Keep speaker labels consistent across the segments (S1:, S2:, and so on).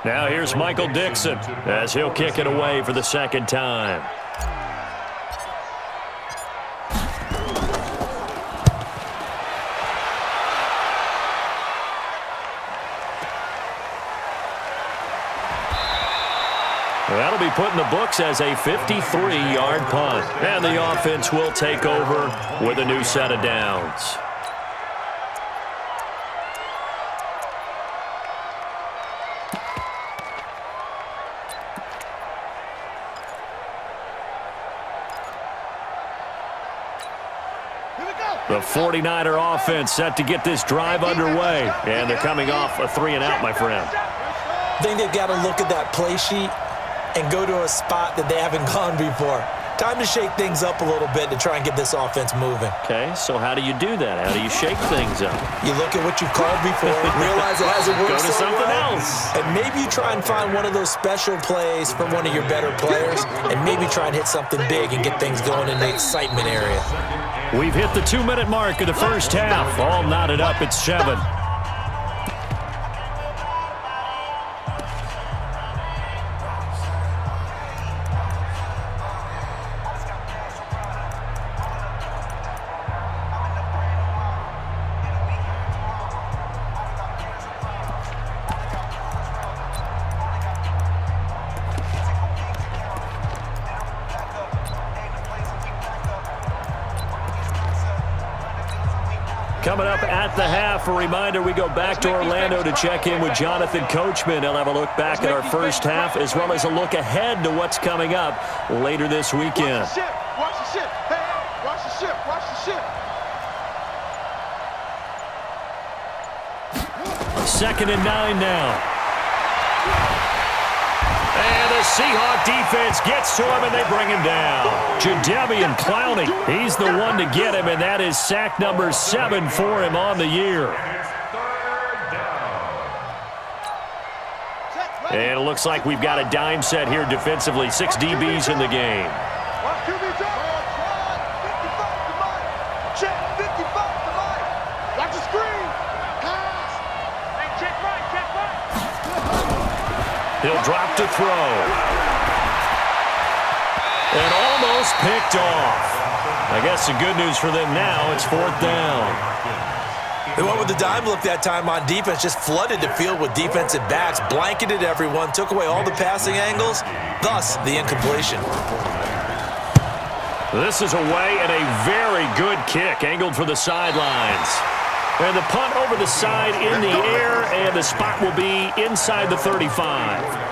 S1: Now here's Michael Dixon as he'll kick it away for the second time. That'll be put in the books as a 53-yard punt. And the offense will take over with a new set of downs. The 49er offense set to get this drive underway. And they're coming off a 3-and-out, my friend.
S2: I think they've got to look at that play sheet and go to a spot that they haven't gone before. Time to shake things up a little bit to try and get this offense moving.
S1: Okay, so how do you do that? How do you shake things up?
S2: You look at what you've called before, realize it hasn't worked
S1: Go to
S2: so
S1: something
S2: well,
S1: else.
S2: and maybe you try and find one of those special plays from one of your better players, and maybe try and hit something big and get things going in the excitement area.
S1: We've hit the 2-minute mark of the first half. All knotted up at 7. Coming up at the half, a reminder, we go back to Orlando to check in with Jonathan Coachman. He'll have a look back at our first half as well as a look ahead to what's coming up later this weekend.
S3: Watch the ship. Watch the ship. Hey, watch the ship. Watch the ship.
S1: 2nd and 9 now. And the Seahawk defense gets to him, and they bring him down. Jadeveon Clowney, he's the one to get him, and that is sack number 7 for him on the year. And it looks like we've got a dime set here defensively. 6 DBs in the game.
S3: Watch the screen. Check right.
S1: He'll drop to throw. And almost picked off. I guess the good news for them now, it's 4th down.
S2: They went with the dime look that time on defense, just flooded the field with defensive backs, blanketed everyone, took away all the passing angles, thus the incompletion.
S1: This is away and a very good kick, angled for the sidelines. And the punt over the side in the air, and the spot will be inside the 35.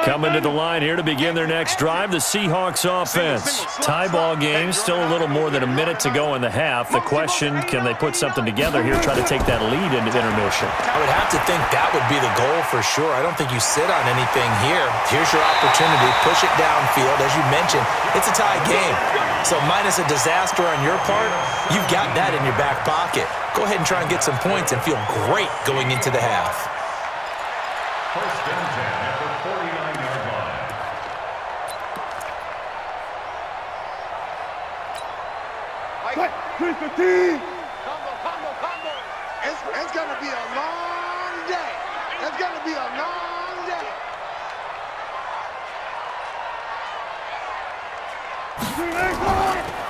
S1: Coming to the line here to begin their next drive, the Seahawks offense. Tie ball game, still a little more than a minute to go in the half. The question, can they put something together here, try to take that lead into intermission?
S2: I would have to think that would be the goal for sure. I don't think you sit on anything here. Here's your opportunity. Push it downfield. As you mentioned, it's a tie game. So minus a disaster on your part, you've got that in your back pocket. Go ahead and try and get some points and feel great going into the half.
S4: First down 10 at the 49-yard line.
S3: Mike, 315. Combo. It's going to be a long day. It's going to be a long day.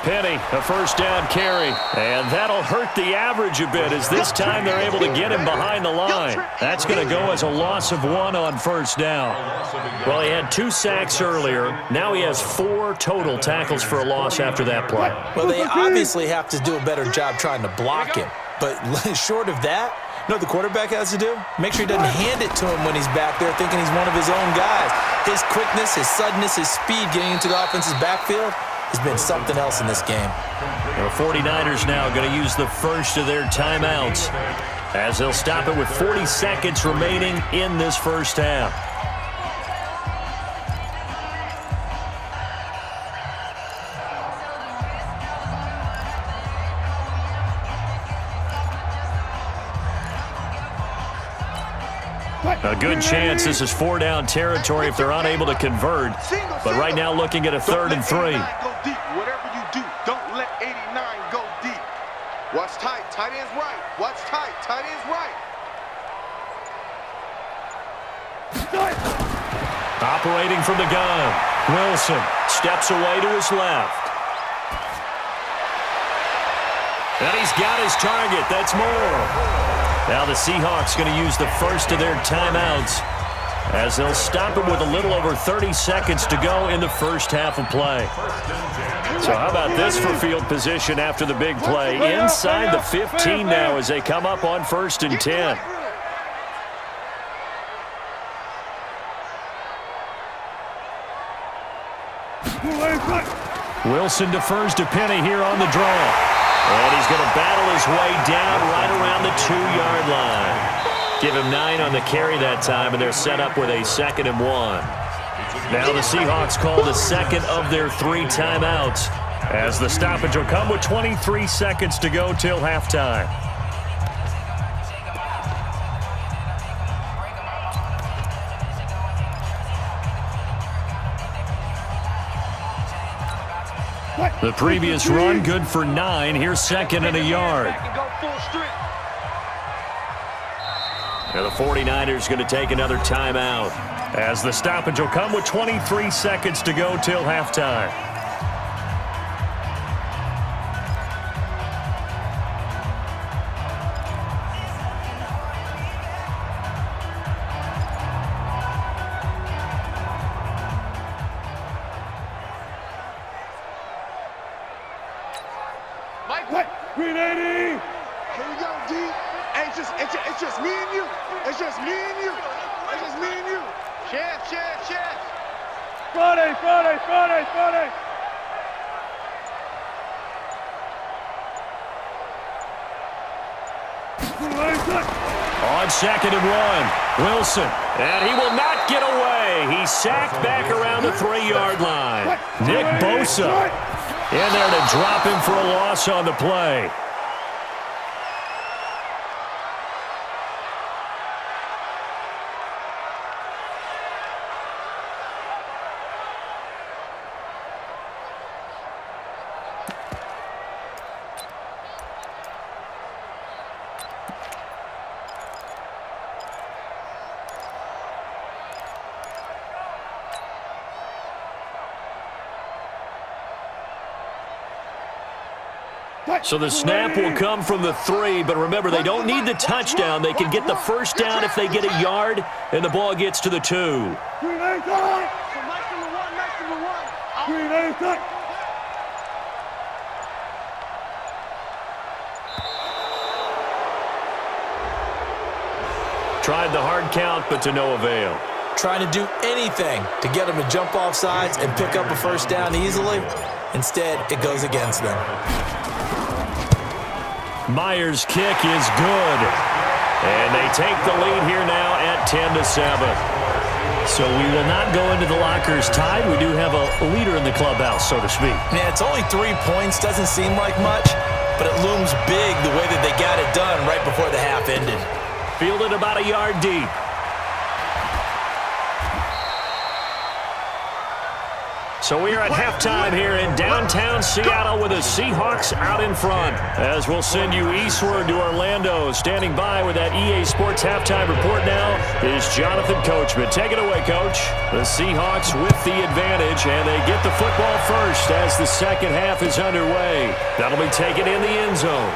S1: Penny, a first down carry. And that'll hurt the average a bit as this time they're able to get him behind the line. That's going to go as a loss of 1 on first down. Well, he had 2 sacks earlier. Now he has 4 total tackles for a loss after that play.
S2: Well, they obviously have to do a better job trying to block him. But short of that, you know what the quarterback has to do? Make sure he doesn't hand it to him when he's back there thinking he's one of his own guys. His quickness, his suddenness, his speed getting into the offense's backfield has been something else in this game.
S1: The 49ers now going to use the first of their timeouts as they'll stop it with 40 seconds remaining in this first half. A good chance this is 4-down territory if they're unable to convert. But right now looking at a 3rd and 3.
S3: Go deep. Whatever you do, don't let 89 go deep. Watch tight. Tight end's right. Watch tight. Tight end's right.
S1: Operating from the gun. Wilson steps away to his left. And he's got his target. That's more. Now the Seahawks going to use the first of their timeouts as they'll stop him with a little over 30 seconds to go in the first half of play. So how about this for field position after the big play? Inside the 15 now as they come up on 1st and 10. Wilson defers to Penny here on the draw. And he's going to battle his way down right around the 2-yard line. Give him 9 on the carry that time, and they're set up with a 2nd and 1. Now the Seahawks call the second of their 3 timeouts as the stoppage will come with 23 seconds to go till halftime. The previous run good for 9. Here's 2nd and a yard. Now the 49ers going to take another timeout as the stoppage will come with 23 seconds to go till halftime.
S3: Green 80. Here we go, D. Hey, it's just me and you. It's just me and you. It's just me and you. Chef. Friday.
S1: On 2nd and 1, Wilson. And he will not get away. He's sacked back around the 3-yard line. Nick Bosa in there to drop him for a loss on the play. So the snap will come from the 3, but remember, they don't need the touchdown. They can get the first down if they get a yard, and the ball gets to the 2. Tried the hard count, but to no avail.
S2: Trying to do anything to get them to jump off sides and pick up a first down easily. Instead, it goes against them.
S1: Myers' kick is good. And they take the lead here now at 10-7. So we will not go into the lockers tied. We do have a leader in the clubhouse, so to speak.
S2: Yeah, it's only 3 points. Doesn't seem like much, but it looms big the way that they got it done right before the half ended.
S1: Fielded about a yard deep. So we are at halftime here in downtown Seattle with the Seahawks out in front. As we'll send you eastward to Orlando. Standing by with that EA Sports halftime report now is Jonathan Coachman. Take it away, Coach. The Seahawks with the advantage, and they get the football first as the second half is underway. That'll be taken in the end zone.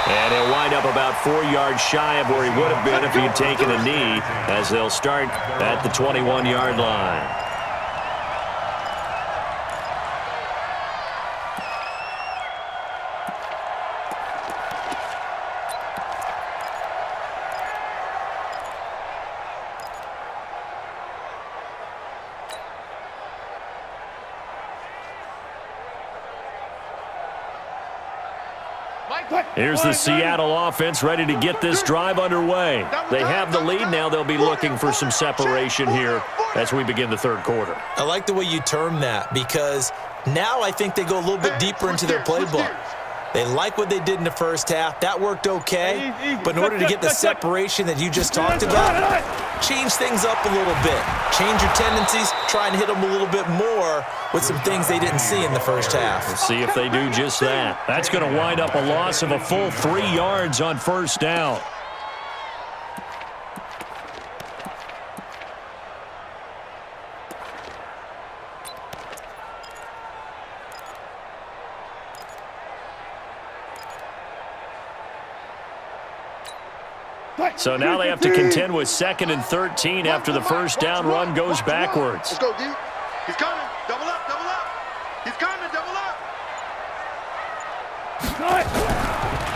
S1: And he'll wind up about 4 yards shy of where he would have been if he had taken a knee, as they'll start at the 21-yard line. Here's the Seattle offense ready to get this drive underway. They have the lead. Now they'll be looking for some separation here as we begin the third quarter.
S2: I like the way you term that, because now I think they go a little bit deeper into their playbook. They like what they did in the first half. That worked okay. But in order to get the separation that you just talked about, change things up a little bit. Change your tendencies. Try and hit them a little bit more with some things they didn't see in the first half.
S1: We'll see if they do just that. That's going to wind up a loss of a full 3 yards on first down. So now they have to contend with 2nd and 13 after the first down run goes backwards.
S3: Let's go, D. He's coming. Double up, double up. He's coming, double up.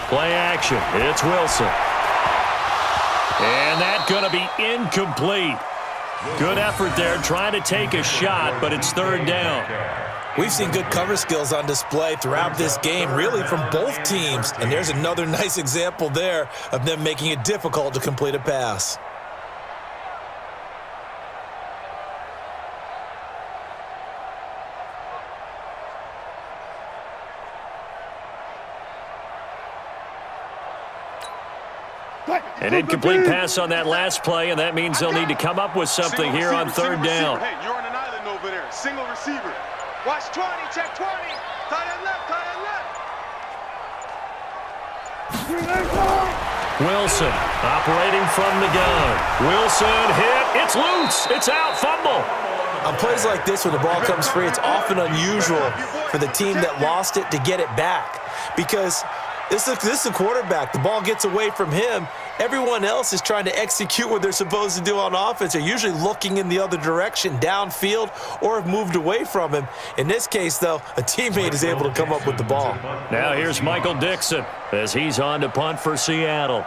S1: Play action. It's Wilson. And that's going to be incomplete. Good effort there trying to take a shot, but it's 3rd down.
S2: We've seen good cover skills on display throughout this game, really from both teams. And there's another nice example there of them making it difficult to complete a pass.
S1: An incomplete pass on that last play, and that means they'll need to come up with something here on 3rd down.
S3: Hey, you're on an island over there. Single receiver. Watch 20, check 20. Tight end left, tight end left.
S1: Wilson operating from the gun. Wilson hit. It's loose. It's out. Fumble.
S2: On plays like this, when the ball comes free, it's often unusual for the team that lost it to get it back. Because this is a quarterback. The ball gets away from him. Everyone else is trying to execute what they're supposed to do on offense. They're usually looking in the other direction, downfield, or have moved away from him. In this case, though, a teammate is able to come up with the ball.
S1: Now here's Michael Dixon as he's on to punt for Seattle.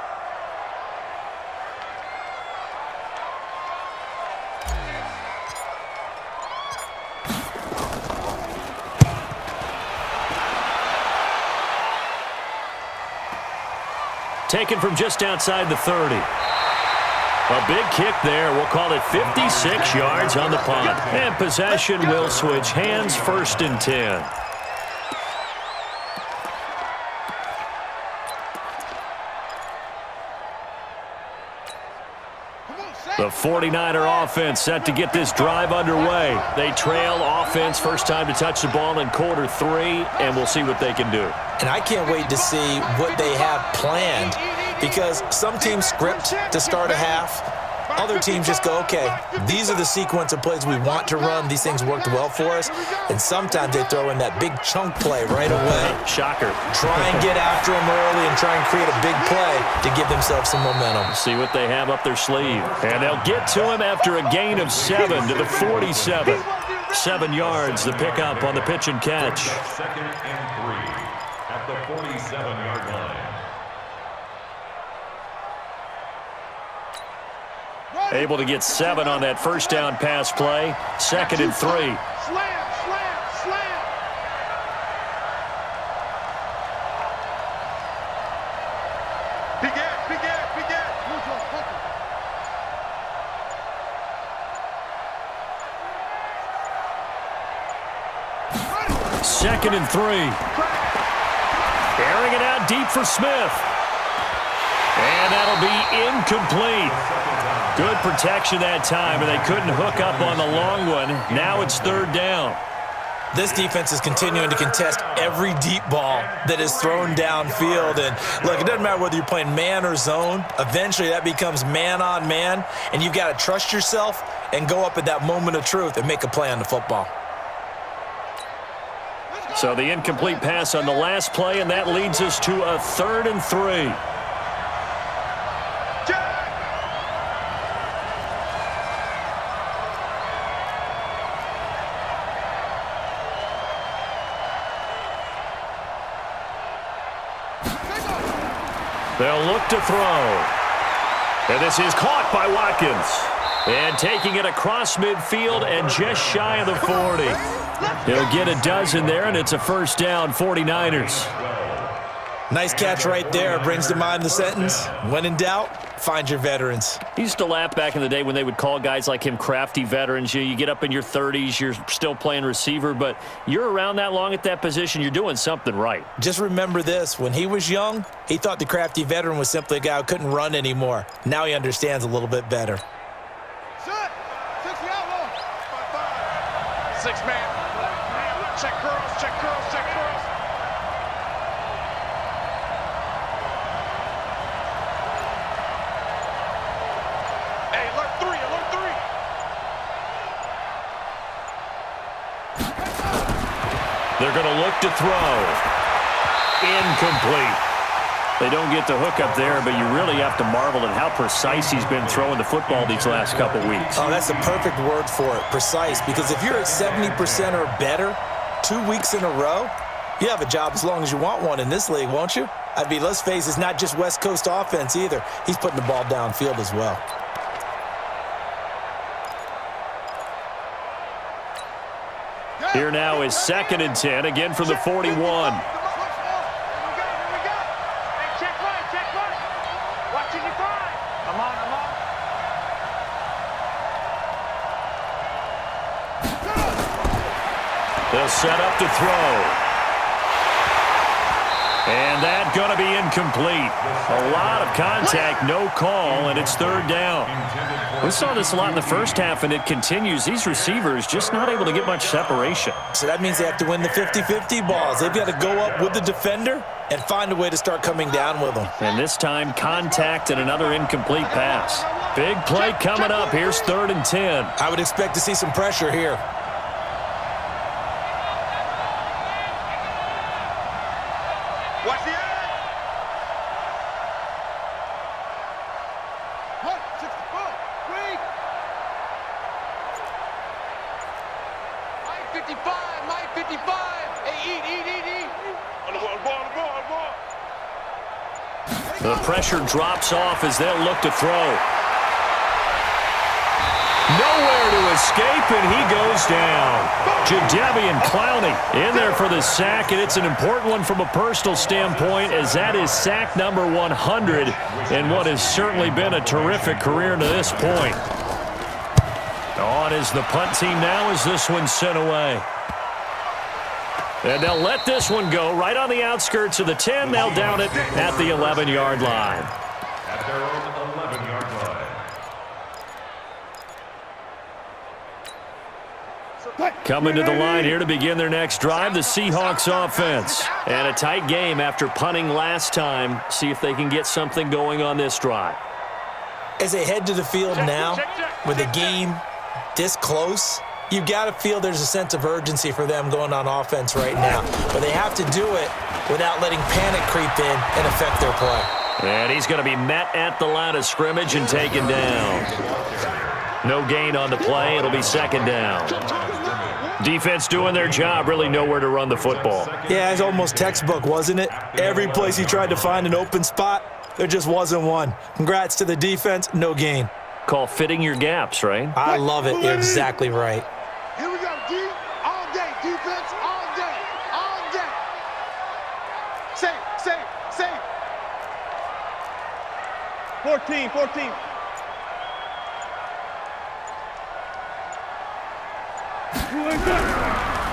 S1: Taken from just outside the 30. A big kick there. We'll call it 56 yards on the punt. And possession will switch hands, 1st and 10. The 49er offense set to get this drive underway. They trail offense, first time to touch the ball in quarter 3, and we'll see what they can do.
S2: And I can't wait to see what they have planned, because some teams script to start a half. Other teams just go, okay, these are the sequence of plays we want to run. These things worked well for us. And sometimes they throw in that big chunk play right away.
S1: Shocker.
S2: Try and get after them early and try and create a big play to give themselves some momentum.
S1: See what they have up their sleeve. And they'll get to him after a gain of 7 to the 47. 7 yards, the pickup on the pitch and catch.
S4: 2nd and 3 at the 47-yard line.
S1: Able to get 7 on that first down pass play. 2nd and 3.
S3: Slam, slam, slam. Big ass, big ass, big ass.
S1: 2nd and 3. Airing it out deep for Smith. And that'll be incomplete. Good protection that time, and they couldn't hook up on the long one. Now it's 3rd down.
S2: This defense is continuing to contest every deep ball that is thrown downfield. And look, it doesn't matter whether you're playing man or zone. Eventually that becomes man on man, and you've got to trust yourself and go up at that moment of truth and make a play on the football.
S1: So the incomplete pass on the last play, and that leads us to a 3rd and 3. They'll look to throw. And this is caught by Watkins. And taking it across midfield and just shy of the 40. He'll get a dozen there, and it's a first down, 49ers.
S2: Nice catch right there. Brings to mind the sentence, when in doubt, find your veterans.
S1: He used to laugh back in the day when they would call guys like him crafty veterans. You get up in your 30s, you're still playing receiver, but you're around that long at that position, you're doing something right.
S2: Just remember this. When he was young, he thought the crafty veteran was simply a guy who couldn't run anymore. Now he understands a little bit better.
S3: Set. 6 outlaw. 6 man. Check curls, check curls, check curls. Hey, alert 3, alert 3.
S1: They're going to look to throw. Incomplete. They don't get the hook up there, but you really have to marvel at how precise he's been throwing the football these last couple weeks.
S2: Oh, that's the perfect word for it, precise, because if you're at 70% or better 2 weeks in a row, you have a job as long as you want one in this league, won't you? I mean, let's face it, it's not just West Coast offense either. He's putting the ball downfield as well.
S1: Here now is 2nd and 10, again from the 41. They'll set up to throw. And that's going to be incomplete. A lot of contact, no call, and it's 3rd down. We saw this a lot in the first half, and it continues. These receivers just not able to get much separation.
S2: So that means they have to win the 50-50 balls. They've got to go up with the defender and find a way to start coming down with them.
S1: And this time, contact and another incomplete pass. Big play coming up. Here's 3rd and 10.
S2: I would expect to see some pressure here.
S3: Watch the end. 164. Weak. Mike 55. Mike 55. Hey, eat. On the ball.
S1: The pressure drops off as they'll look to throw. Nowhere to escape, and he goes down. Jadeveon Clowney in there for the sack, and it's an important one from a personal standpoint, as that is sack number 100 in what has certainly been a terrific career to this point. On is the punt team now as this one's sent away. And they'll let this one go right on the outskirts of the 10. They'll down it at the 11-yard line.
S4: At their own 11-yard line.
S1: Coming to the line here to begin their next drive, the Seahawks offense. And a tight game after punting last time. See if they can get something going on this drive.
S2: As they head to the field now, with the game this close, you've got to feel there's a sense of urgency for them going on offense right now. But they have to do it without letting panic creep in and affect their play.
S1: And he's going to be met at the line of scrimmage and taken down. No gain on the play. It'll be 2nd down. Defense doing their job, really nowhere to run the football.
S2: Yeah, it's almost textbook, wasn't it? Every place he tried to find an open spot, there just wasn't one. Congrats to the defense, no gain.
S1: Call fitting your gaps, right?
S2: I love it. You're exactly right.
S3: Here we go, D. All day, defense, all day, all day. Safe. 14.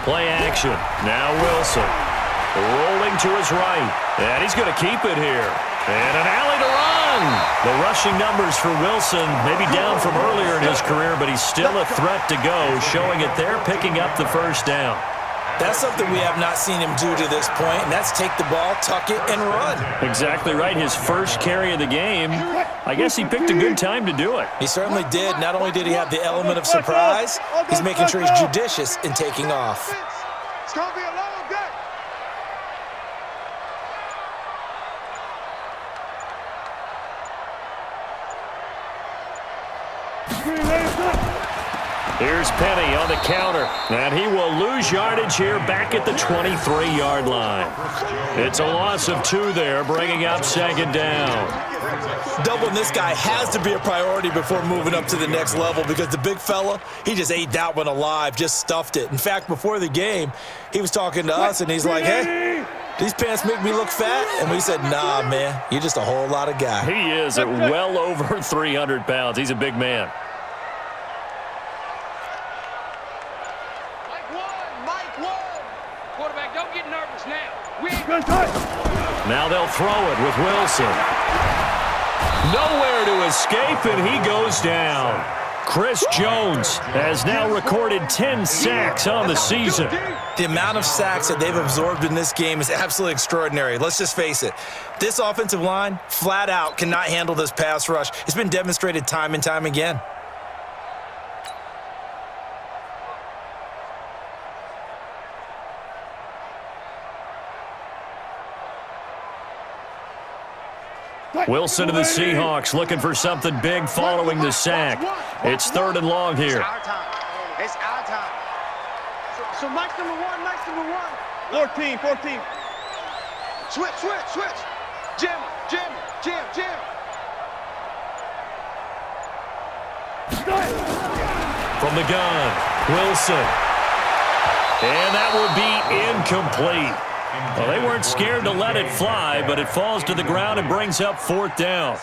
S1: Play action. Now Wilson. Rolling to his right. And he's going to keep it here. And an alley to run. The rushing numbers for Wilson maybe down from earlier in his career, but he's still a threat to go, showing it there, picking up the 1st down.
S2: That's something we have not seen him do to this point, and that's take the ball, tuck it, and run.
S1: Exactly right. His first carry of the game. I guess he picked a good time to do it.
S2: He certainly did. Not only did he have the element of surprise, he's making sure he's judicious in taking off.
S3: It's going to be a long day.
S1: Here's Penny on the counter, and he will lose yardage here back at the 23-yard line. It's a loss of 2 there, bringing up 2nd down.
S2: Doubling this guy has to be a priority before moving up to the next level, because the big fella, he just ate that one alive, just stuffed it. In fact, before the game, he was talking to us, and he's like, hey, These pants make me look fat. And we said, nah, man, you're just a whole lot of guy.
S1: He is at well over 300 pounds. He's a big man.
S3: Mike one.
S5: Quarterback, don't get nervous now.
S1: Now they'll throw it with Wilson. Nowhere to escape, and he goes down. Chris Jones has now recorded 10 sacks on the season.
S2: The amount of sacks that they've absorbed in this game is absolutely extraordinary. Let's just face it. This offensive line, flat out, cannot handle this pass rush. It's been demonstrated time and time again.
S1: Wilson to the Seahawks looking for something big following the sack. It's 3rd and long here.
S3: It's our time. So Mike's number one. 14. Switch. Jam.
S1: From the gun, Wilson. And that will be incomplete. Well, they weren't scared to let it fly, but it falls to the ground and brings up 4th down.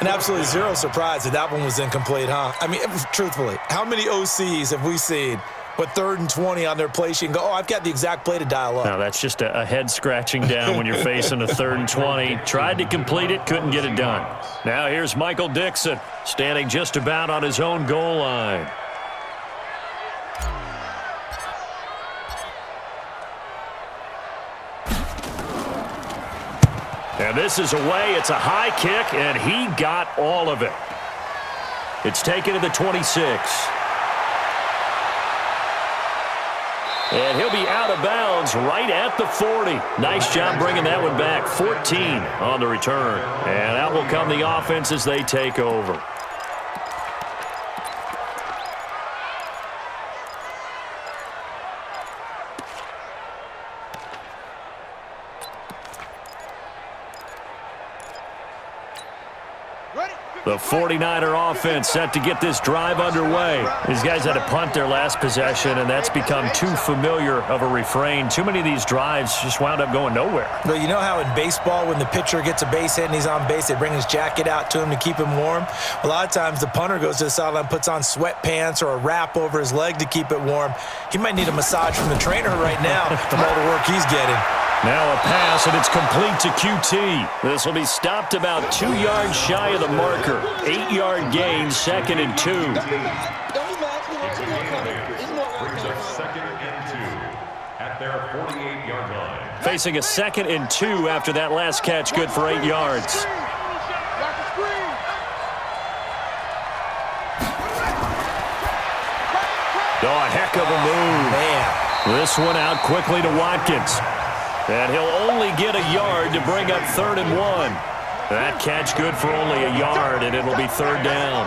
S2: And absolutely zero surprise that that one was incomplete, huh? I mean, truthfully, how many OCs have we seen with 3rd and 20 on their play sheet and go, oh, I've got the exact play to dial up?
S1: Now, that's just a head scratching down when you're facing a 3rd and 20. Tried to complete it, couldn't get it done. Now here's Michael Dixon, standing just about on his own goal line. And this is away. It's a high kick, and he got all of it. It's taken to the 26. And he'll be out of bounds right at the 40. Nice job bringing that one back. 14 on the return. And out will come the offense as they take over. The 49er offense set to get this drive underway. These guys had to punt their last possession, and that's become too familiar of a refrain. Too many of these drives just wound up going nowhere.
S2: But you know how in baseball, when the pitcher gets a base hit and he's on base, they bring his jacket out to him to keep him warm? A lot of times the punter goes to the sideline, puts on sweatpants or a wrap over his leg to keep it warm. He might need a massage from the trainer right now from all the work he's getting.
S1: Now a pass, and it's complete to QT. This will be stopped about 2 yards shy of the marker. 8-yard gain, 2nd and 2.
S4: Brings up 2nd and 2 at their 48-yard line.
S1: Facing a 2nd and 2 after that last catch, good for 8 yards. Oh, a heck of a move.
S2: Man.
S1: This one out quickly to Watkins. And he'll only get a yard to bring up 3rd and 1. That catch good for only a yard, and it'll be 3rd down.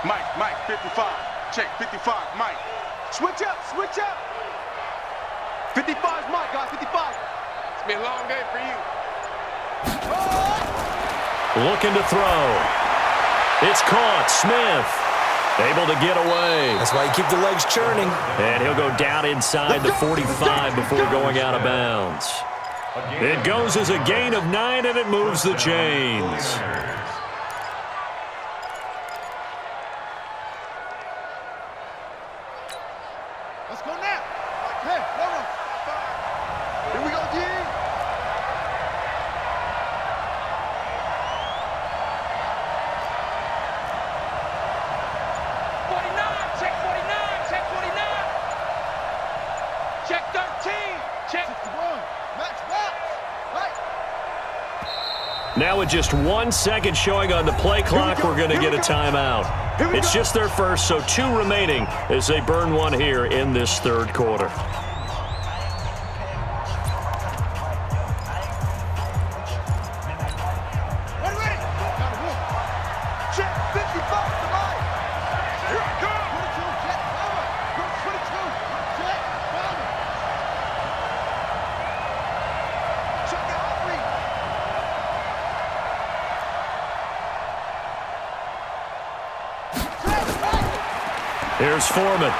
S3: Mike, 55. Check, 55, Mike. Switch up. 55 is Mike, guys, 55. It's been a long day for you.
S1: Looking to throw. It's caught. Smith able to get away.
S2: That's why you keep the legs churning.
S1: And he'll go down inside the 45 before going out of bounds. It goes as a gain of 9, and it moves the chains.
S3: Let's go now. Hey, here we go, D.
S1: Now with just 1 second showing on the play clock, we're going to get a timeout. It's just their first, so 2 remaining as they burn one here in this 3rd quarter. Here's Foreman.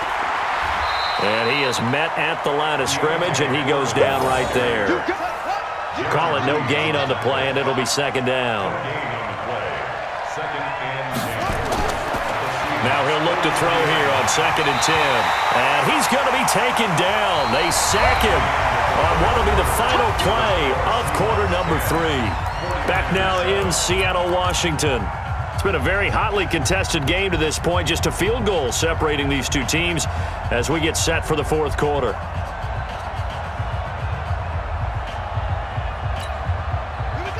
S1: And he is met at the line of scrimmage, and he goes down right there. Call it no gain on the play, and it'll be second down. Now he'll look to throw here on 2nd and 10. And he's going to be taken down. They sack him on what will be the final play of quarter number 3. Back now in Seattle, Washington. It's been a very hotly contested game to this point. Just a field goal separating these two teams as we get set for the 4th quarter.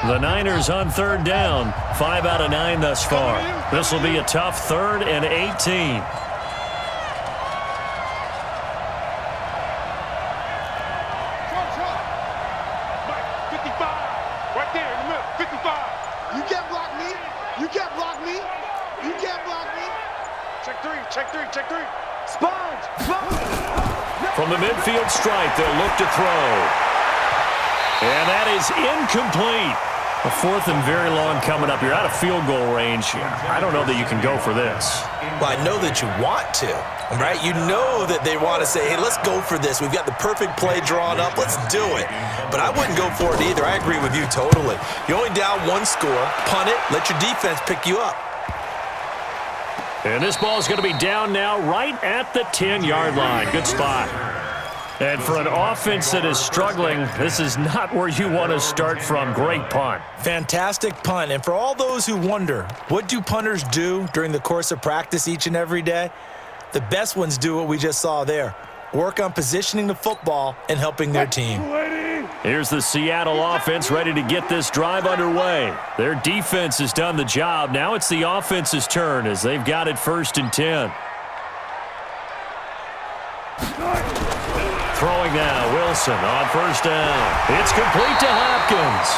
S1: The Niners on 3rd down. 5 out of 9 thus far. This will be a tough 3rd and 18.
S3: Check three. Sponge.
S1: From the midfield stripe, they'll look to throw. And that is incomplete. A 4th and very long coming up. You're out of field goal range. I don't know that you can go for this.
S2: Well, I know that you want to, right? You know that they want to say, hey, let's go for this. We've got the perfect play drawn up. Let's do it. But I wouldn't go for it either. I agree with you totally. You're only down 1 score. Punt it. Let your defense pick you up.
S1: And this ball is going to be down now right at the 10-yard line. Good spot. And for an offense that is struggling, this is not where you want to start from. Great punt.
S2: Fantastic punt. And for all those who wonder, what do punters do during the course of practice each and every day? The best ones do what we just saw there. Work on positioning the football and helping their team.
S1: Here's the Seattle offense ready to get this drive underway. Their defense has done the job. Now it's the offense's turn as they've got it 1st and 10. Throwing now, Wilson on 1st down. It's complete to Hopkins.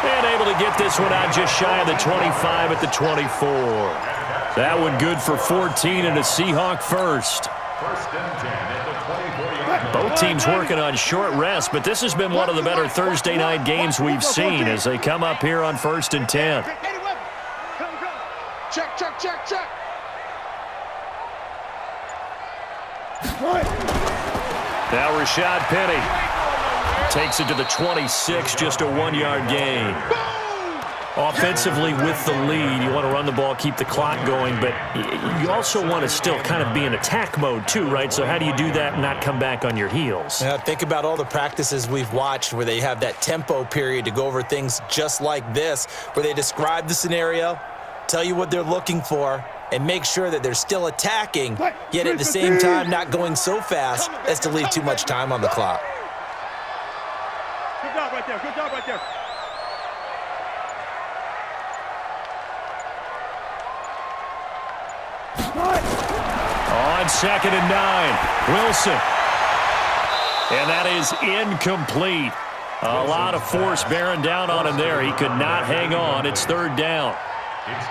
S1: And able to get this one out just shy of the 25 at the 24. That one good for 14 and a Seahawk first.
S4: 1st and 10 at the 24-yard line.
S1: Both teams working on short rest, but this has been one of the better Thursday night games we've seen as they come up here on 1st and 10.
S3: Check.
S1: Now Rashad Penny takes it to the 26, just a 1-yard gain. Offensively with the lead, you want to run the ball, keep the clock going, but you also want to still kind of be in attack mode too, right? So how do you do that and not come back on your heels?
S2: Yeah, think about all the practices we've watched where they have that tempo period to go over things just like this, where they describe the scenario, tell you what they're looking for, and make sure that they're still attacking, yet at the same time not going so fast as to leave too much time on the clock.
S3: Good job right there.
S1: On 2nd and 9, Wilson. And that is incomplete. A lot of force bearing down on him there. He could not hang on. It's 3rd down.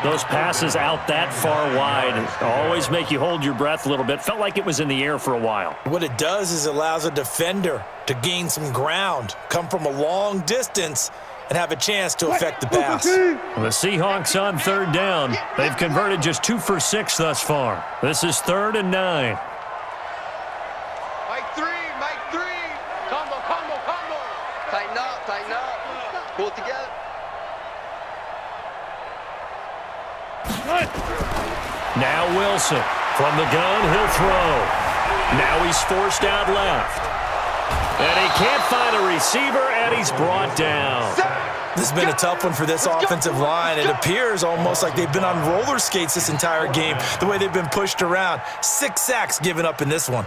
S1: Those passes out that far wide always make you hold your breath a little bit. Felt like it was in the air for a while.
S2: What it does is allows a defender to gain some ground, come from a long distance, and have a chance to affect the pass.
S1: The Seahawks on 3rd down. They've converted just 2 for 6 thus far. This is 3rd and 9.
S5: Mike 3. Combo. Tighten up. Pull it together.
S1: Now Wilson. From the gun, he'll throw. Now he's forced out left. And he can't find a receiver, and he's brought down.
S2: This has been a tough one for this offensive line. It appears almost like they've been on roller skates this entire game, the way they've been pushed around. 6 sacks given up in this one.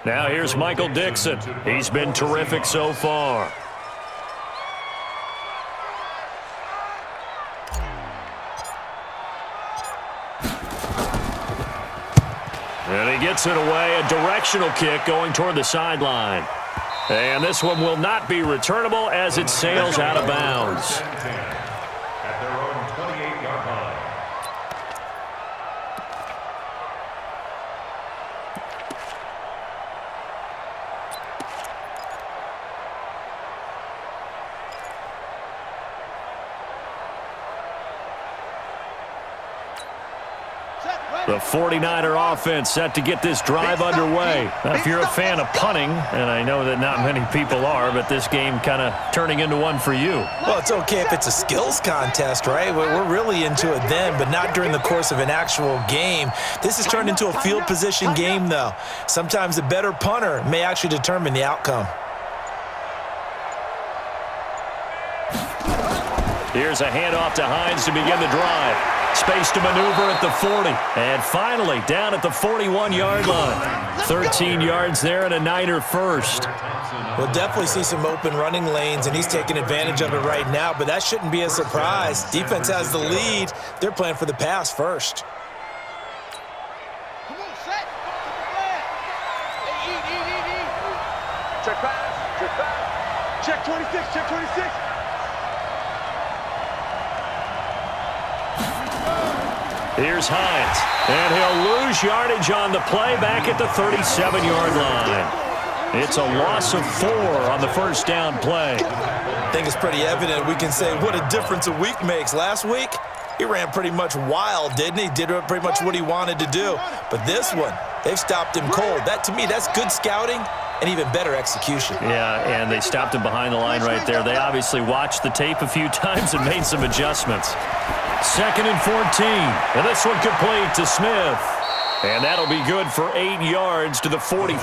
S1: Now here's Michael Dixon. He's been terrific so far. And he gets it away, a directional kick going toward the sideline. And this one will not be returnable as it sails out of bounds.
S4: At their own 28-yard line.
S1: The 49er offense set to get this drive underway. Now, if you're a fan of punting, and I know that not many people are, but this game kind of turning into one for you.
S2: Well, it's okay if it's a skills contest, right? We're really into it then, but not during the course of an actual game. This has turned into a field position game, though. Sometimes the better punter may actually determine the outcome.
S1: Here's a handoff to Hines to begin the drive. Space to maneuver at the 40. And finally, down at the 41-yard line. 13 yards there and a Niner first.
S2: We'll definitely see some open running lanes, and he's taking advantage of it right now, but that shouldn't be a surprise. Defense has the lead. They're playing for the pass first.
S3: Come on, set. Hey, check pass. Check pass. Check 26. Check 26.
S1: Here's Hines, and he'll lose yardage on the play back at the 37-yard line. It's a loss of 4 on the first down play.
S2: I think it's pretty evident. We can say what a difference a week makes. Last week, he ran pretty much wild, didn't he? Did pretty much what he wanted to do. But this one, they've stopped him cold. That, to me, that's good scouting and even better execution.
S1: Yeah, and they stopped him behind the line right there. They obviously watched the tape a few times and made some adjustments. 2nd and 14, and this one complete to Smith. And that'll be good for 8 yards to the 45.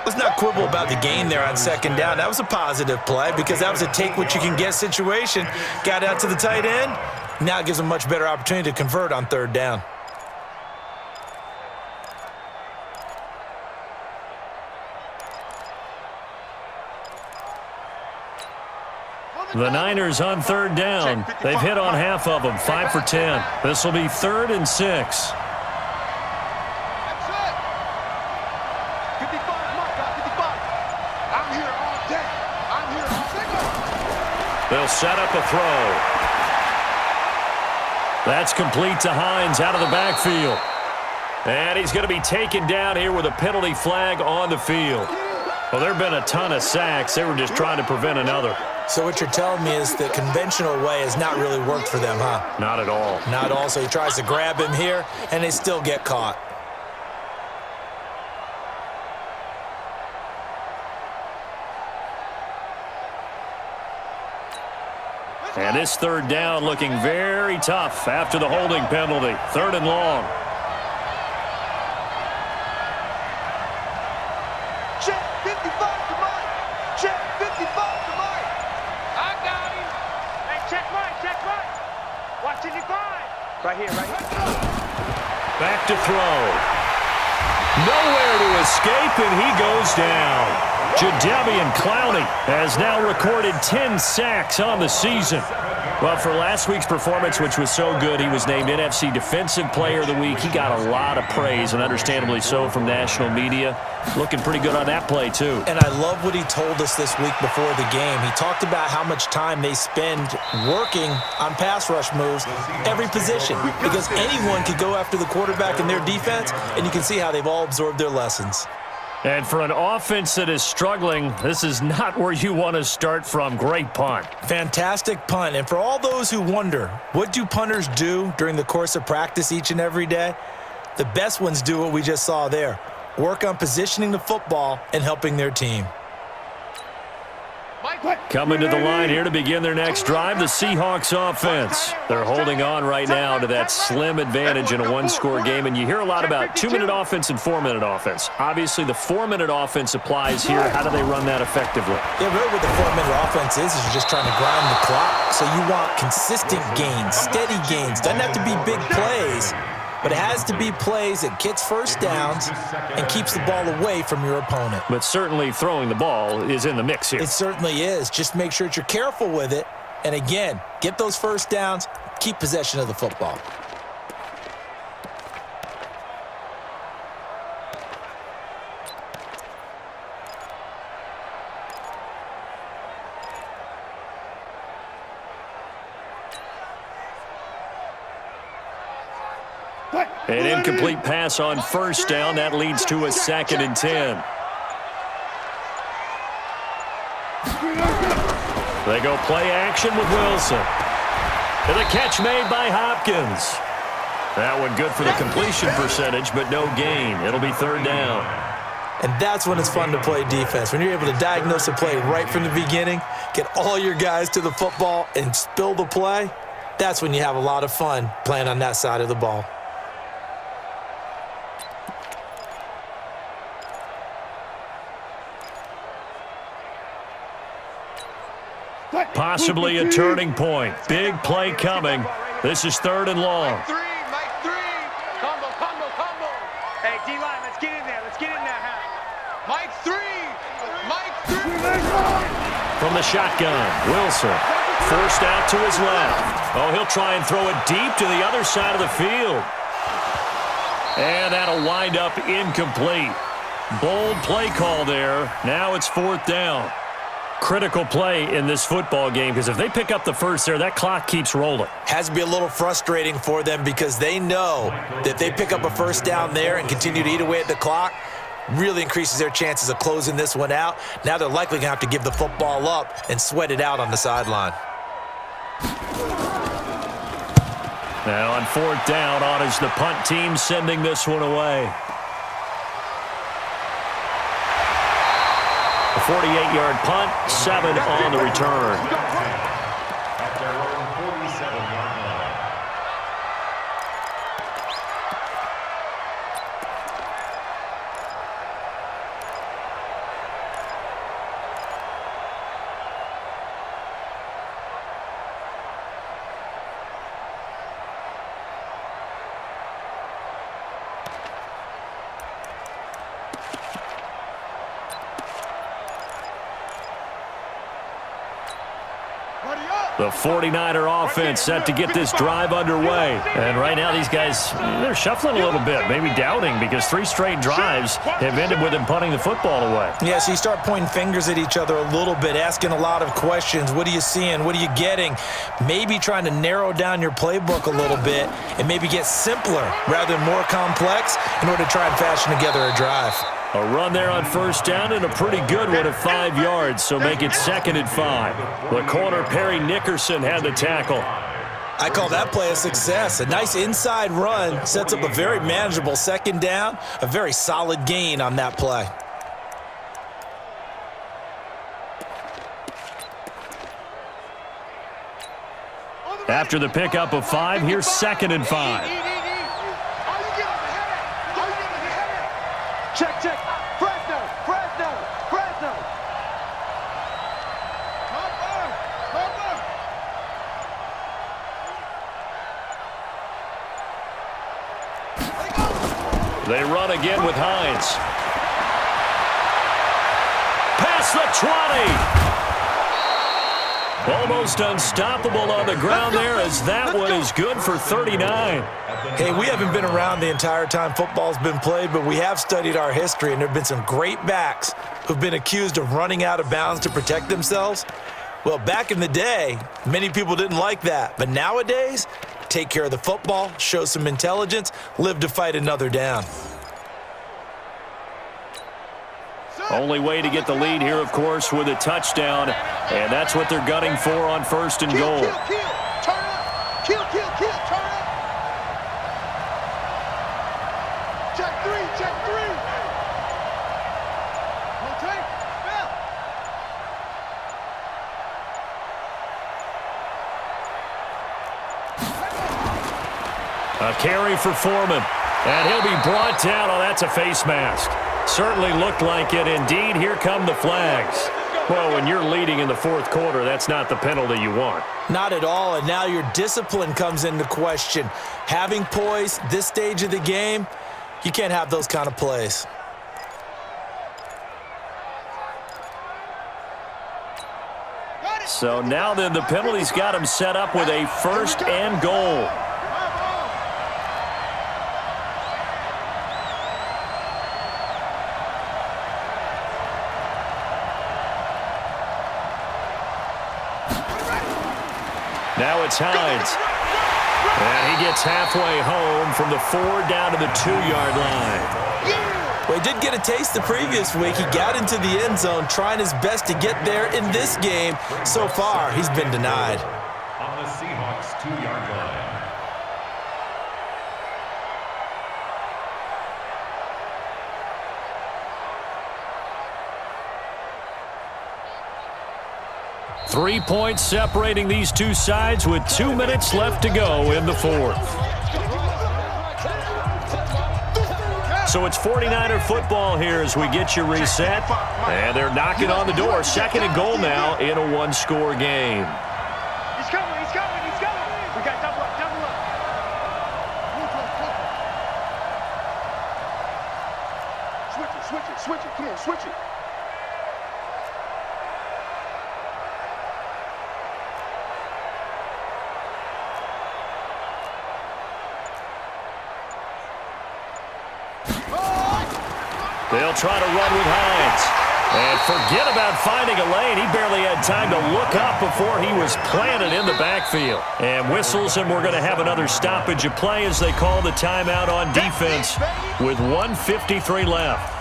S2: Let's not quibble about the gain there on 2nd down. That was a positive play because that was a take-what-you-can-get situation. Got out to the tight end. Now it gives them a much better opportunity to convert on 3rd down.
S1: The Niners on 3rd down. They've hit on half of them, 5 for 10. This will be 3rd and 6. They'll set up a throw. That's complete to Hines out of the backfield. And he's going to be taken down here with a penalty flag on the field. Well, there have been a ton of sacks. They were just trying to prevent another.
S2: So what you're telling me is the conventional way has not really worked for them, huh?
S1: Not at all.
S2: Not at all. So he tries to grab him here, and they still get caught.
S1: And this 3rd down looking very tough after the holding penalty. 3rd and long.
S3: Check 55 to Mike. Check 55 to Mike. I got him. Hey, check Mike. Watch it, you find. Right here.
S1: Back to throw. Nowhere to escape, and he goes down. Jadeveon Clowney has now recorded 10 sacks on the season. Well, for last week's performance, which was so good, he was named NFC Defensive Player of the Week. He got a lot of praise, and understandably so, from national media. Looking pretty good on that play, too.
S2: And I love what he told us this week before the game. He talked about how much time they spend working on pass rush moves, every position, because anyone could go after the quarterback in their defense, and you can see how they've all absorbed their lessons.
S1: And for an offense that is struggling, this is not where you want to start from. Great punt.
S2: Fantastic punt. And for all those who wonder, what do punters do during the course of practice each and every day? The best ones do what we just saw there. Work on positioning the football and helping their team.
S1: Coming to the line here to begin their next drive, the Seahawks offense. They're holding on right now to that slim advantage in a one-score game, and you hear a lot about 2-minute offense and 4-minute offense. Obviously, the 4-minute offense applies here. How do they run that effectively?
S2: Yeah, really what the 4-minute offense is you're just trying to grind the clock. So you want consistent gains, steady gains. Doesn't have to be big plays, but it has to be plays that gets first downs and keeps the ball away from your opponent.
S1: But certainly throwing the ball is in the mix here.
S2: It certainly is. Just make sure that you're careful with it. And again, get those first downs, keep possession of the football.
S1: An incomplete pass on first down. That leads to a 2nd and 10. They go play action with Wilson. And the catch made by Hopkins. That one good for the completion percentage, but no gain. It'll be third down.
S2: And that's when it's fun to play defense. When you're able to diagnose a play right from the beginning, get all your guys to the football, and spill the play, that's when you have a lot of fun playing on that side of the ball.
S1: Possibly a turning point. Big play coming. This is third and long.
S5: Mike 3. Combo.
S3: Hey, D-line, let's get in there. Let's get in there, huh?
S5: Mike 3.
S1: From the shotgun, Wilson forced out to his left. Oh, he'll try and throw it deep to the other side of the field. And that'll wind up incomplete. Bold play call there. Now it's fourth down. Critical play in this football game because if they pick up the first there, that clock keeps rolling.
S2: Has to be a little frustrating for them because they know that if they pick up a first down there and continue to eat away at the clock, really increases their chances of closing this one out. Now they're likely going to have to give the football up and sweat it out on the sideline.
S1: Now on fourth down, on is the punt team sending this one away. A 48-yard punt, 7 on the return.
S4: At their own 47-yard line.
S1: The 49er offense set to get this drive underway. And right now these guys, they're shuffling a little bit, maybe doubting because 3 straight drives have ended with them punting the football away.
S2: Yeah, so you start pointing fingers at each other a little bit, asking a lot of questions. What are you seeing? What are you getting? Maybe trying to narrow down your playbook a little bit and maybe get simpler rather than more complex in order to try and fashion together a drive.
S1: A run there on first down and a pretty good one of 5 yards, so make it 2nd and 5. The corner, Perry Nickerson, had the tackle.
S2: I call that play a success. A nice inside run sets up a very manageable 2nd down, a very solid gain on that play.
S1: After the pickup of 5, here's 2nd and 5.
S3: Check. Fresno.
S1: They run again with Hines. Past the 20. Almost unstoppable on the ground there as that one is good for 39.
S2: Hey, we haven't been around the entire time football's been played, but we have studied our history, and there have been some great backs who've been accused of running out of bounds to protect themselves. Well, back in the day, many people didn't like that. But nowadays, take care of the football, show some intelligence, live to fight another down.
S1: Only way to get the lead here, of course, with a touchdown. And that's what they're gunning for on 1st and goal.
S3: Turn up. Kill. Turn up. Check 3. No take. Bell.
S1: A carry for Foreman. And he'll be brought down. Oh, that's a face mask. Certainly looked like it. Indeed, here come the flags. Well, when you're leading in the 4th quarter, that's not the penalty you want.
S2: Not at all, and now your discipline comes into question. Having poise this stage of the game, you can't have those kind of plays.
S1: So now then the penalty's got him set up with a 1st and goal. Now it's Hines. And he gets halfway home from the 4 down to the 2-yard line.
S2: Well, he did get a taste the previous week. He got into the end zone trying his best to get there in this game. So far, he's been denied.
S4: On the Seahawks 2-yard line.
S1: 3 points separating these two sides with 2 minutes left to go in the fourth. So it's 49er football here as we get you reset. And they're knocking on the door. 2nd and goal now in a one-score game.
S3: He's coming, he's coming, he's coming. We got double up, double up. Switch it, switch it, switch it. Come on, switch it.
S1: They'll try to run with Hines. And forget about finding a lane. He barely had time to look up before he was planted in the backfield. And whistles, and we're going to have another stoppage of play as they call the timeout on defense with 1:53 left.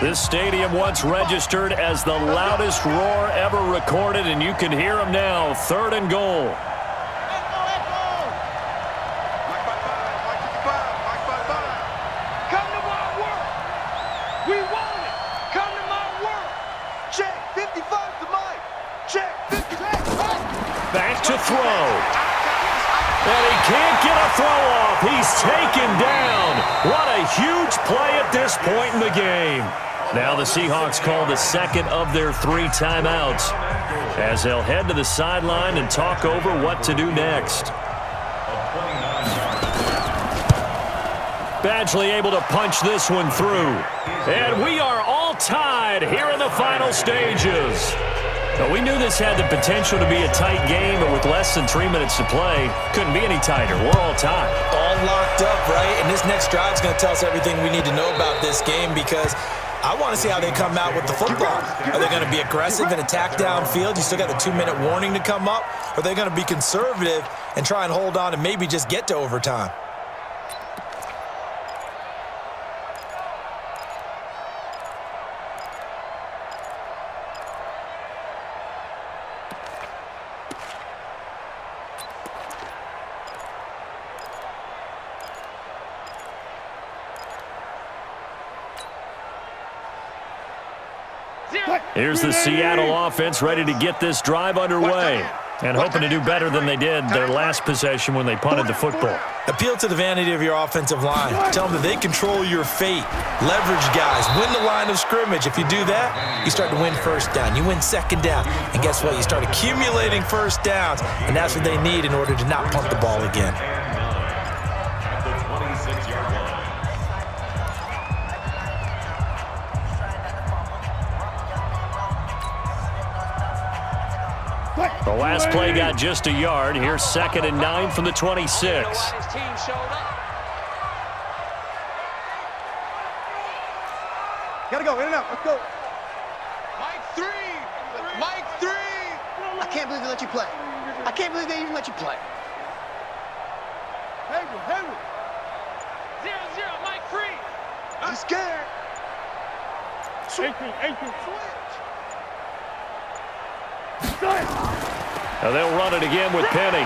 S1: This stadium once registered as the loudest roar ever recorded, and you can hear them now. 3rd and goal.
S3: Mike by 5. Come to my work. We want it. Come to my work. Check 55 to Mike. Check 55.
S1: Back to throw. And he can't get a throw off. He's taken down. What a huge play at this point in the game. Now the Seahawks call the 2nd of their 3 timeouts as they'll head to the sideline and talk over what to do next. Badgley able to punch this one through. And we are all tied here in the final stages. Now, we knew this had the potential to be a tight game, but with less than 3 minutes to play, couldn't be any tighter. We're all tied.
S2: All locked up, right? And this next drive is going to tell us everything we need to know about this game because I want to see how they come out with the football. Are they going to be aggressive and attack downfield? You still got the 2-minute warning to come up? Or are they going to be conservative and try and hold on and maybe just get to overtime?
S1: Here's the Seattle offense ready to get this drive underway and hoping to do better than they did their last possession when they punted the football.
S2: Appeal to the vanity of your offensive line. Tell them that they control your fate. Leverage guys. Win the line of scrimmage. If you do that, you start to win 1st down. You win 2nd down. And guess what? You start accumulating 1st downs. And that's what they need in order to not punt the ball again.
S1: The last play got just a yard. Here's 2nd and 9 from the 26.
S3: His team showed up. Gotta go, in and out. Let's go. Mike 3. Mike 3.
S5: I can't believe they let you play. I can't believe they even let you play.
S3: Hayward, Hayward. 0-0, Mike 3. He's scared. 18, switch.
S1: Now they'll run it again with Penny.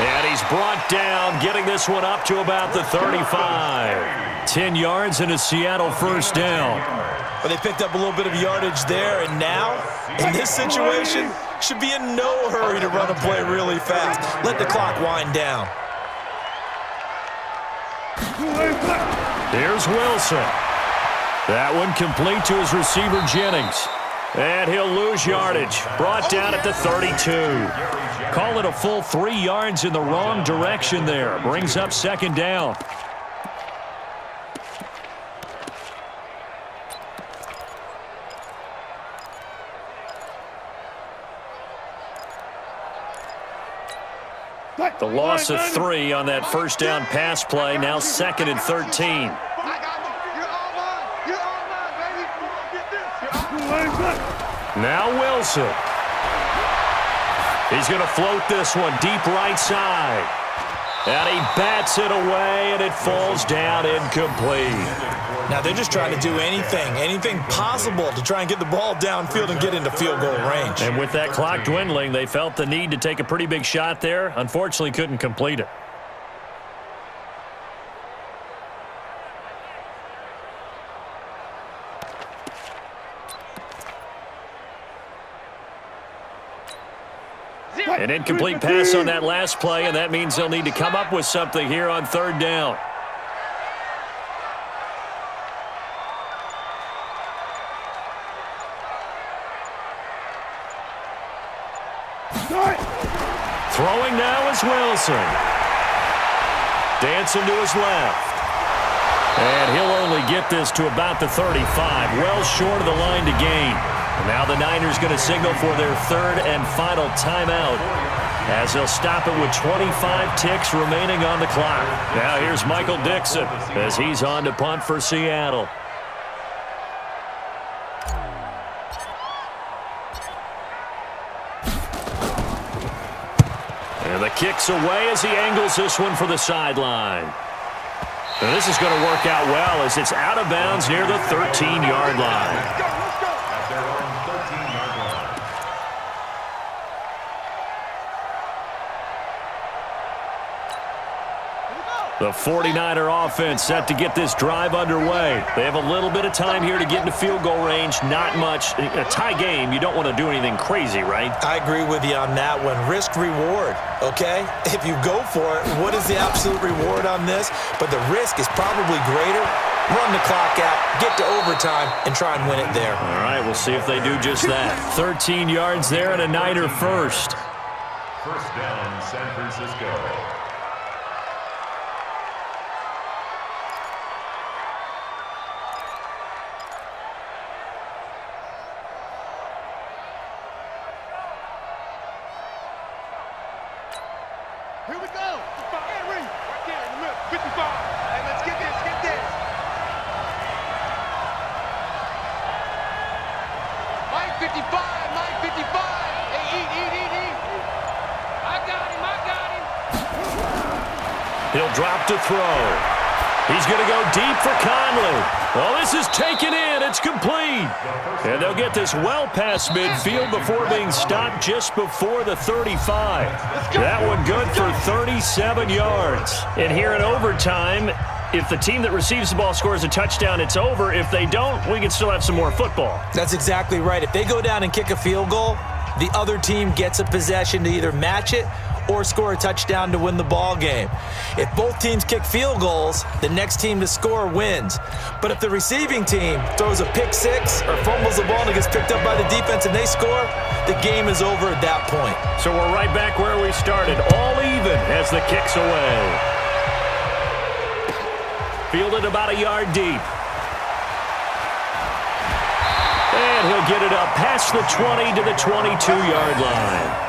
S1: And he's brought down, getting this one up to about the 35. 10 yards and a Seattle 1st down.
S2: But they picked up a little bit of yardage there, and now, in this situation, should be in no hurry to run a play really fast. Let the clock wind down.
S1: Here's Wilson. That one complete to his receiver, Jennings. And he'll lose yardage. Brought down at the 32. Call it a full 3 yards in the wrong direction there. Brings up 2nd down. The loss of 3 on that 1st down pass play. Now 2nd and 13. Now Wilson. He's going to float this one deep right side. And he bats it away, and it falls down incomplete.
S2: Now they're just trying to do anything possible to try and get the ball downfield and get into field goal range.
S1: And with that clock dwindling, they felt the need to take a pretty big shot there. Unfortunately, couldn't complete it. An incomplete pass on that last play, and that means they'll need to come up with something here on third down. Throwing now is Wilson. Dancing to his left. And he'll only get this to about the 35, well short of the line to gain. And now the Niners going to signal for their third and final timeout as they'll stop it with 25 ticks remaining on the clock. Now here's Michael Dixon as he's on to punt for Seattle. And the kick's away as he angles this one for the sideline. And this is going to work out well as it's out of bounds near the 13-yard line. The 49er offense set to get this drive underway. They have a little bit of time here to get into field goal range. Not much. A tie game, you don't want to do anything crazy, right?
S2: I agree with you on that one. Risk-reward, okay? If you go for it, what is the absolute reward on this? But the risk is probably greater. Run the clock out, get to overtime, and try and win it there.
S1: All right, we'll see if they do just that. 13 yards there and a Niner first.
S4: First down, San Francisco.
S3: Here we go. Henry. Right there in the middle. 55. Hey, let's get this. Get this. Mike 55. Mike 55. Hey, eat. I got him.
S1: He'll drop to throw. He's going to go deep for Conley. Well, this is taken in. It's complete. And they'll get this well past midfield before being stopped just before the 35. That one good for 37 yards. And here in overtime, if the team that receives the ball scores a touchdown, it's over. If they don't, we can still have some more football.
S2: That's exactly right. If they go down and kick a field goal, the other team gets a possession to either match it or score a touchdown to win the ball game. If both teams kick field goals, the next team to score wins. But if the receiving team throws a pick six or fumbles the ball and it gets picked up by the defense and they score, the game is over at that point.
S1: So we're right back where we started, all even as the kick's away. Fielded about a yard deep. And he'll get it up past the 20 to the 22-yard line.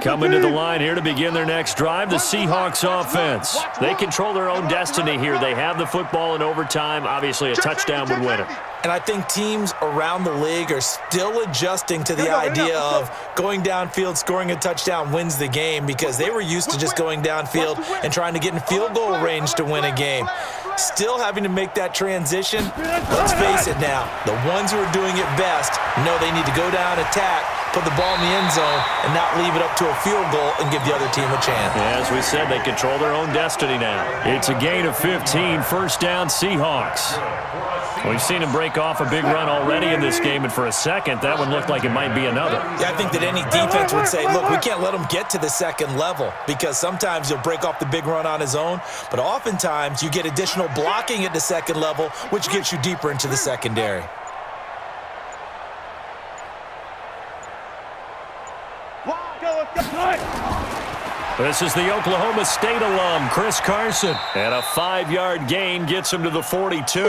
S1: Coming to the line here to begin their next drive, the Seahawks offense. They control their own destiny here. They have the football in overtime. Obviously, a touchdown would win it.
S2: And I think teams around the league are still adjusting to the idea of going downfield, scoring a touchdown wins the game, because they were used to just going downfield and trying to get in field goal range to win a game. Still having to make that transition. Let's face it now, the ones who are doing it best know they need to go down, attack, put the ball in the end zone, and not leave it up to a field goal and give the other team a chance.
S1: Yeah, as we said, they control their own destiny now. It's a gain of 15, first down Seahawks. We've seen him break off a big run already in this game, and for a second, that one looked like it might be another.
S2: Yeah, I think that any defense would say, look, we can't let him get to the second level, because sometimes he'll break off the big run on his own, but oftentimes you get additional blocking at the second level, which gets you deeper into the secondary.
S1: This is the Oklahoma State alum, Chris Carson. And a 5-yard gain gets him to the 42.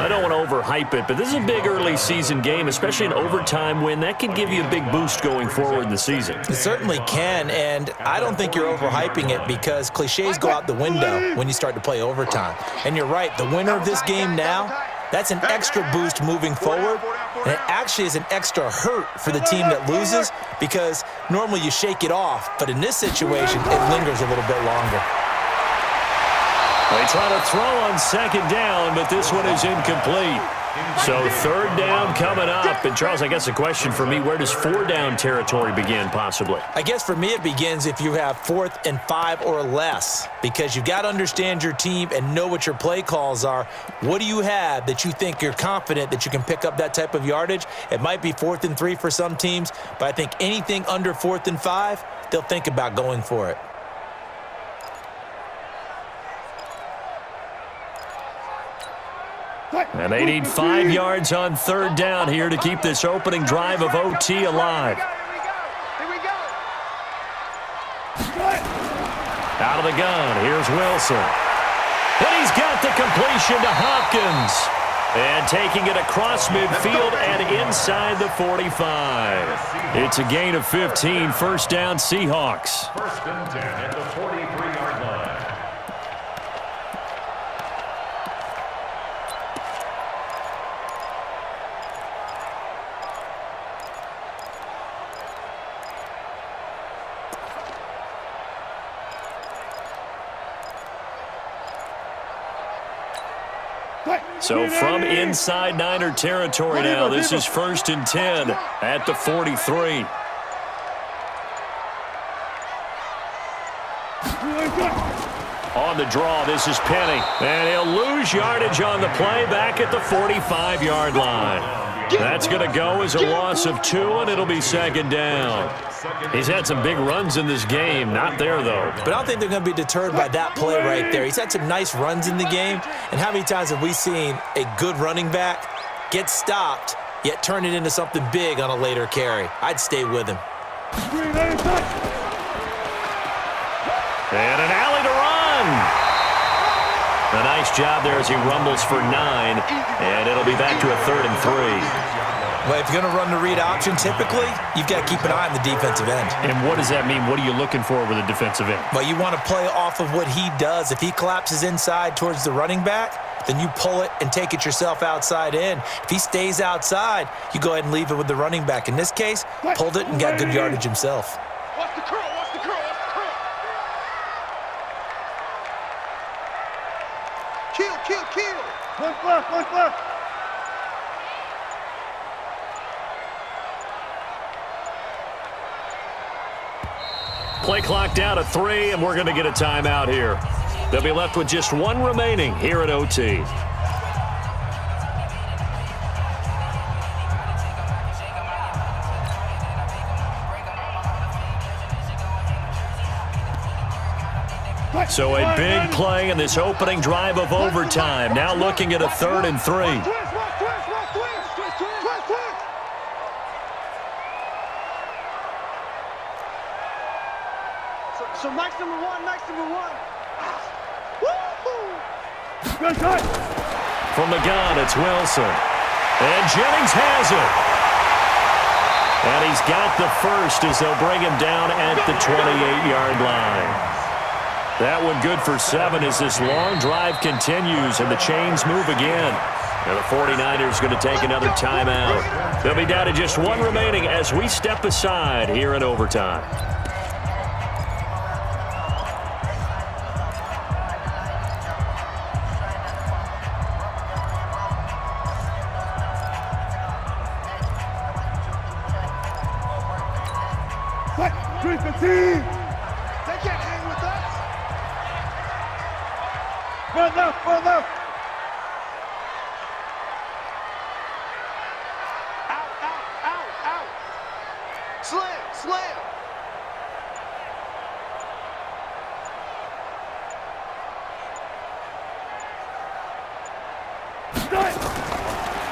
S1: I don't want to overhype it, but this is a big early season game, especially an overtime win. That can give you a big boost going forward in the season.
S2: It certainly can, and I don't think you're overhyping it because cliches go out the window when you start to play overtime. And you're right, the winner of this game now, that's an extra boost moving forward, and it actually is an extra hurt for the team that loses because normally you shake it off, but in this situation, it lingers a little bit longer.
S1: They try to throw on second down, but this one is incomplete. So third down coming up. And, Charles, I guess a question for me, where does 4-down territory begin possibly?
S2: I guess for me it begins if you have 4th and 5 or less because you've got to understand your team and know what your play calls are. What do you have that you think you're confident that you can pick up that type of yardage? It might be 4th and 3 for some teams, but I think anything under 4th and 5, they'll think about going for it.
S1: And they need 5 yards on third down here to keep this opening drive of OT alive.
S3: Here we go.
S1: Out of the gun, here's Wilson. And he's got the completion to Hopkins. And taking it across midfield and inside the 45. It's a gain of 15, first down Seahawks.
S4: First and 10 at the 43-yard line.
S1: So from inside Niner territory now, this is first and 10 at the 43. On the draw, this is Penny. And he'll lose yardage on the play back at the 45-yard line. That's going to go as a loss of 2, and it'll be second down. He's had some big runs in this game. Not there, though.
S2: But I don't think they're going to be deterred by that play right there. He's had some nice runs in the game. And how many times have we seen a good running back get stopped, yet turn it into something big on a later carry? I'd stay with him.
S1: And an alley to run. A nice job there as he rumbles for 9. And it'll be back to a 3rd and 3.
S2: Well, if you're going to run the read option, typically, you've got to keep an eye on the defensive end.
S1: And what does that mean? What are you looking for with a defensive end?
S2: Well, you want to play off of what he does. If he collapses inside towards the running back, then you pull it and take it yourself outside in. If he stays outside, you go ahead and leave it with the running back. In this case, pulled it and got good yardage himself.
S3: Watch the curl, watch the curl, watch the curl. Kill, kill, kill. One left, one left.
S1: Play clock down to 3, and we're going to get a timeout here. They'll be left with just 1 remaining here at OT. So a big play in this opening drive of overtime. Now looking at a 3rd and 3.
S3: So Max number one.
S1: From the gun, it's Wilson. And Jennings has it. And he's got the first as they'll bring him down at the 28-yard line. That one good for 7 as this long drive continues and the chains move again. And the 49ers going to take another timeout. They'll be down to just 1 remaining as we step aside here in overtime.
S3: They can't hang with us. Run left, run left. Out. Slam.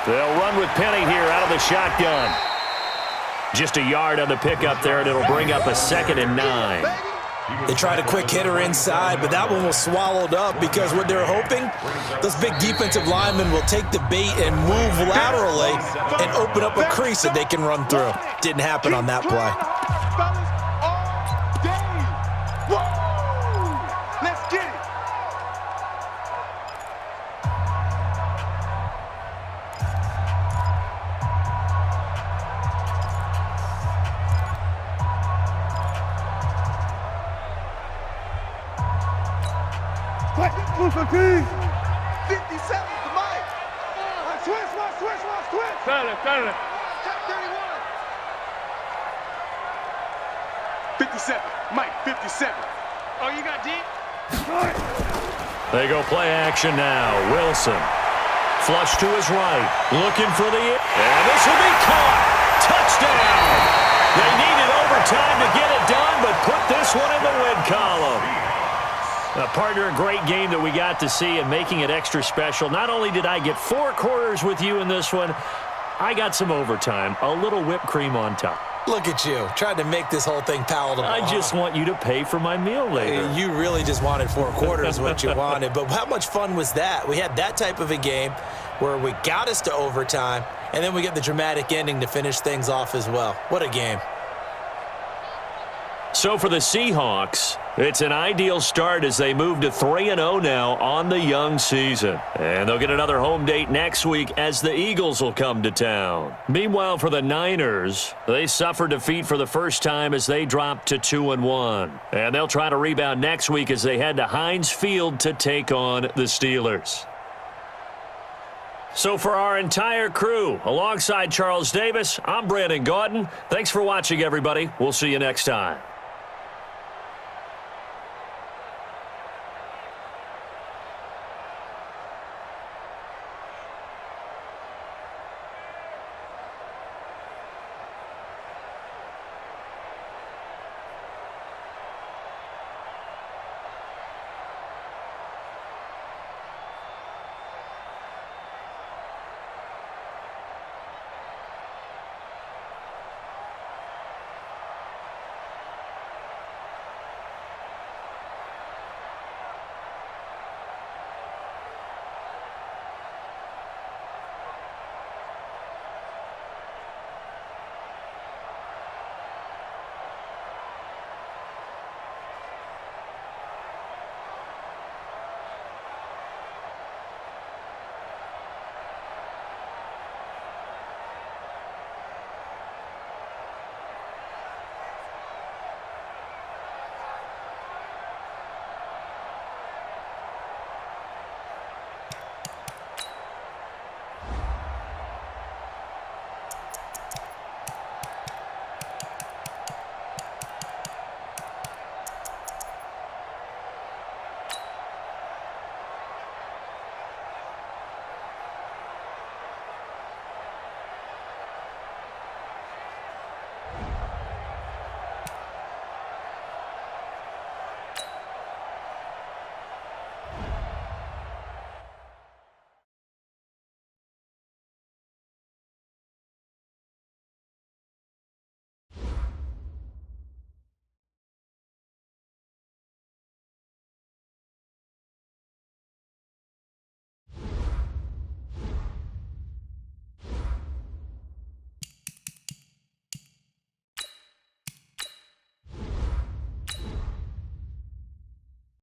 S1: They'll run with Penny here out of the shotgun. Just a yard on the pickup there, and it'll bring up a 2nd and 9.
S2: They tried a quick hitter inside, but that one was swallowed up because what they're hoping, those big defensive linemen will take the bait and move laterally and open up a crease that they can run through. Didn't happen on that play.
S3: Let's get it. Switch, 57 to Mike. Switch. Got it. 31. 57. Mike, 57. Oh, you got deep?
S1: They go play action now. Wilson. Flush to his right. Looking for the... And this will be caught. Touchdown. They needed overtime to get it done, but put this one in the win column. Partner, a great game that we got to see and making it extra special. Not only did I get 4 quarters with you in this one, I got some overtime. A little whipped cream on top.
S2: Look at you, trying to make this whole thing palatable.
S1: I just want you to pay for my meal later.
S2: You really just wanted 4 quarters what you wanted. But how much fun was that? We had that type of a game where we got us to overtime, and then we get the dramatic ending to finish things off as well. What a game.
S1: So for the Seahawks, it's an ideal start as they move to 3-0 now on the young season. And they'll get another home date next week as the Eagles will come to town. Meanwhile, for the Niners, they suffered defeat for the first time as they dropped to 2-1. And they'll try to rebound next week as they head to Heinz Field to take on the Steelers. So for our entire crew, alongside Charles Davis, I'm Brandon Gaudin. Thanks for watching, everybody. We'll see you next time.